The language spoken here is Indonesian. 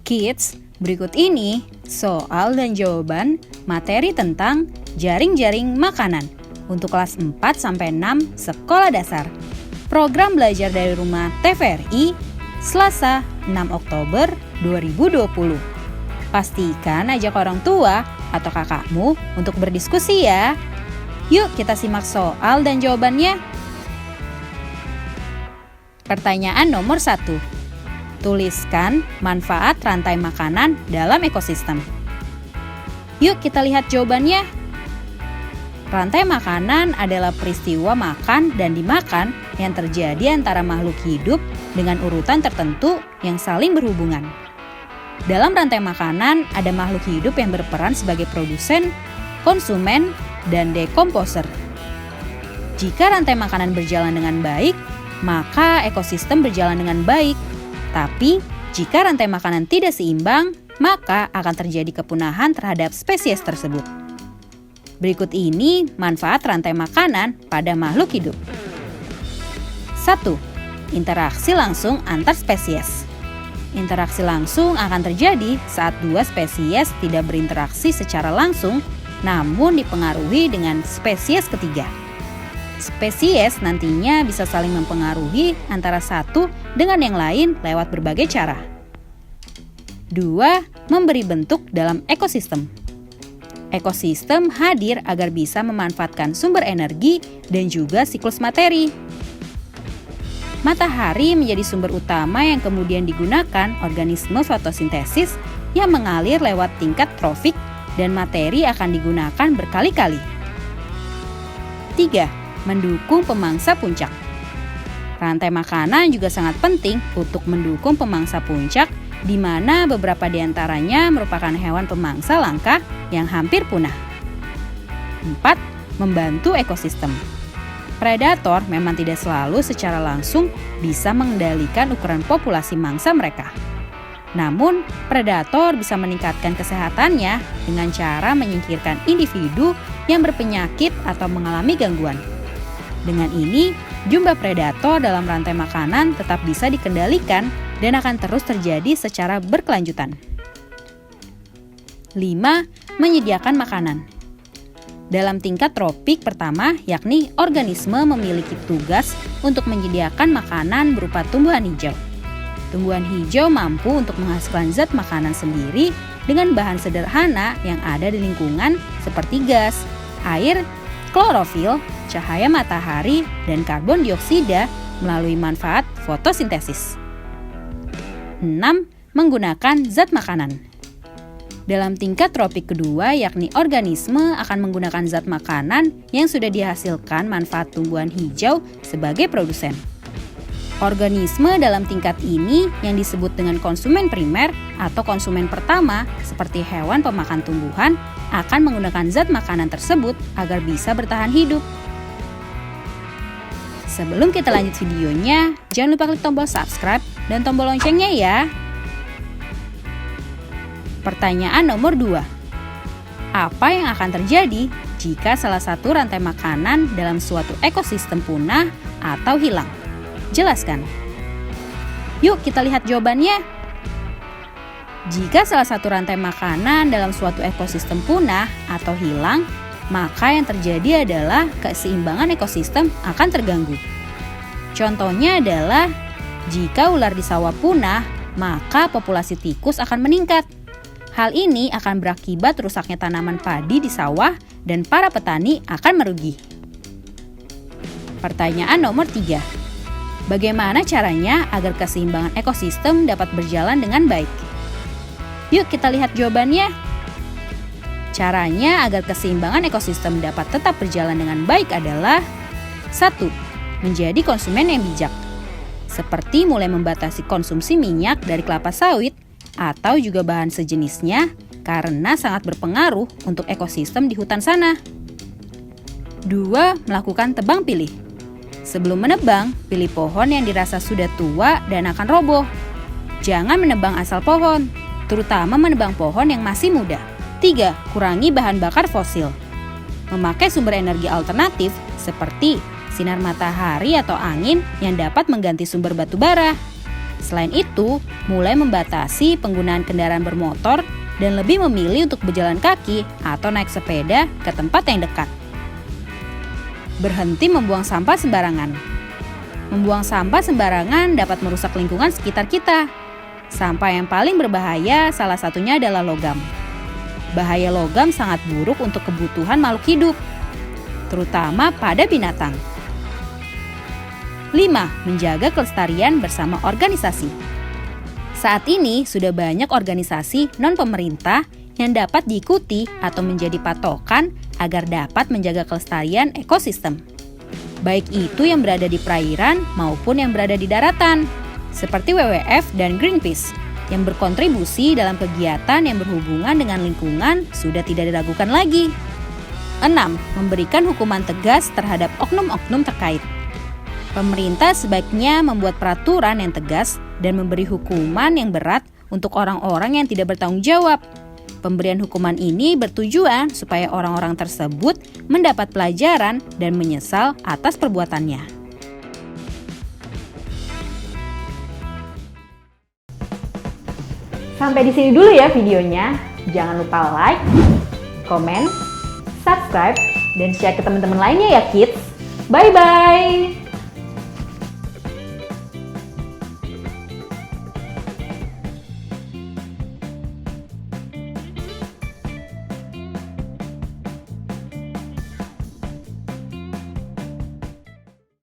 Kids, berikut ini soal dan jawaban materi tentang jaring-jaring makanan untuk kelas 4-6 sekolah dasar. Program belajar dari rumah TVRI, Selasa 6 Oktober 2020. Pastikan ajak orang tua atau kakakmu untuk berdiskusi ya. Yuk kita simak soal dan jawabannya. Pertanyaan nomor 1. Tuliskan manfaat rantai makanan dalam ekosistem. Yuk kita lihat jawabannya. Rantai makanan adalah peristiwa makan dan dimakan yang terjadi antara makhluk hidup dengan urutan tertentu yang saling berhubungan. Dalam rantai makanan ada makhluk hidup yang berperan sebagai produsen, konsumen, dan dekomposer. Jika rantai makanan berjalan dengan baik, maka ekosistem berjalan dengan baik. Tapi, jika rantai makanan tidak seimbang, maka akan terjadi kepunahan terhadap spesies tersebut. Berikut ini manfaat rantai makanan pada makhluk hidup. 1. Interaksi langsung antar spesies. Interaksi langsung akan terjadi saat dua spesies tidak berinteraksi secara langsung, namun dipengaruhi dengan spesies ketiga. Spesies nantinya bisa saling mempengaruhi antara satu dengan yang lain lewat berbagai cara. 2. Memberi bentuk dalam ekosistem. Ekosistem hadir agar bisa memanfaatkan sumber energi dan juga siklus materi. Matahari menjadi sumber utama yang kemudian digunakan organisme fotosintesis yang mengalir lewat tingkat trofik dan materi akan digunakan berkali-kali. 3. Mendukung pemangsa puncak. Rantai makanan juga sangat penting untuk mendukung pemangsa puncak, di mana beberapa di antaranya merupakan hewan pemangsa langka yang hampir punah. 4. Membantu ekosistem. Predator memang tidak selalu secara langsung bisa mengendalikan ukuran populasi mangsa mereka. Namun, predator bisa meningkatkan kesehatannya dengan cara menyingkirkan individu yang berpenyakit atau mengalami gangguan. Dengan ini, jumlah predator dalam rantai makanan tetap bisa dikendalikan dan akan terus terjadi secara berkelanjutan. 5. Menyediakan makanan. Dalam tingkat tropik pertama, yakni organisme memiliki tugas untuk menyediakan makanan berupa tumbuhan hijau. Tumbuhan hijau mampu untuk menghasilkan zat makanan sendiri dengan bahan sederhana yang ada di lingkungan seperti gas, air, klorofil, cahaya matahari, dan karbon dioksida melalui manfaat fotosintesis. 6. Menggunakan zat makanan. Dalam tingkat tropik kedua, yakni organisme akan menggunakan zat makanan yang sudah dihasilkan manfaat tumbuhan hijau sebagai produsen. Organisme dalam tingkat ini yang disebut dengan konsumen primer atau konsumen pertama seperti hewan pemakan tumbuhan akan menggunakan zat makanan tersebut agar bisa bertahan hidup. Sebelum kita lanjut videonya, jangan lupa klik tombol subscribe dan tombol loncengnya ya. Pertanyaan nomor 2. Apa yang akan terjadi jika salah satu rantai makanan dalam suatu ekosistem punah atau hilang? Jelaskan. Yuk kita lihat jawabannya. Jika salah satu rantai makanan dalam suatu ekosistem punah atau hilang, maka yang terjadi adalah keseimbangan ekosistem akan terganggu. Contohnya adalah jika ular di sawah punah, maka populasi tikus akan meningkat. Hal ini akan berakibat rusaknya tanaman padi di sawah dan para petani akan merugi. Pertanyaan nomor 3. Bagaimana caranya agar keseimbangan ekosistem dapat berjalan dengan baik? Yuk kita lihat jawabannya. Caranya agar keseimbangan ekosistem dapat tetap berjalan dengan baik adalah 1. Menjadi konsumen yang bijak. Seperti mulai membatasi konsumsi minyak dari kelapa sawit atau juga bahan sejenisnya karena sangat berpengaruh untuk ekosistem di hutan sana. 2. Melakukan tebang pilih. Sebelum menebang, pilih pohon yang dirasa sudah tua dan akan roboh. Jangan menebang asal pohon, terutama menebang pohon yang masih muda. 3. Kurangi bahan bakar fosil. Memakai sumber energi alternatif seperti sinar matahari atau angin yang dapat mengganti sumber batu bara. Selain itu, mulai membatasi penggunaan kendaraan bermotor dan lebih memilih untuk berjalan kaki atau naik sepeda ke tempat yang dekat. Berhenti membuang sampah sembarangan. Membuang sampah sembarangan dapat merusak lingkungan sekitar kita. Sampah yang paling berbahaya salah satunya adalah logam. Bahaya logam sangat buruk untuk kebutuhan makhluk hidup, terutama pada binatang. 5. Menjaga kelestarian bersama organisasi. Saat ini sudah banyak organisasi non-pemerintah yang dapat diikuti atau menjadi patokan agar dapat menjaga kelestarian ekosistem. Baik itu yang berada di perairan maupun yang berada di daratan, seperti WWF dan Greenpeace, yang berkontribusi dalam kegiatan yang berhubungan dengan lingkungan sudah tidak diragukan lagi. 6. Memberikan hukuman tegas terhadap oknum-oknum terkait. Pemerintah sebaiknya membuat peraturan yang tegas dan memberi hukuman yang berat untuk orang-orang yang tidak bertanggung jawab. Pemberian hukuman ini bertujuan supaya orang-orang tersebut mendapat pelajaran dan menyesal atas perbuatannya. Sampai di sini dulu ya videonya. Jangan lupa like, komen, subscribe, dan share ke teman-teman lainnya ya kids. Bye-bye!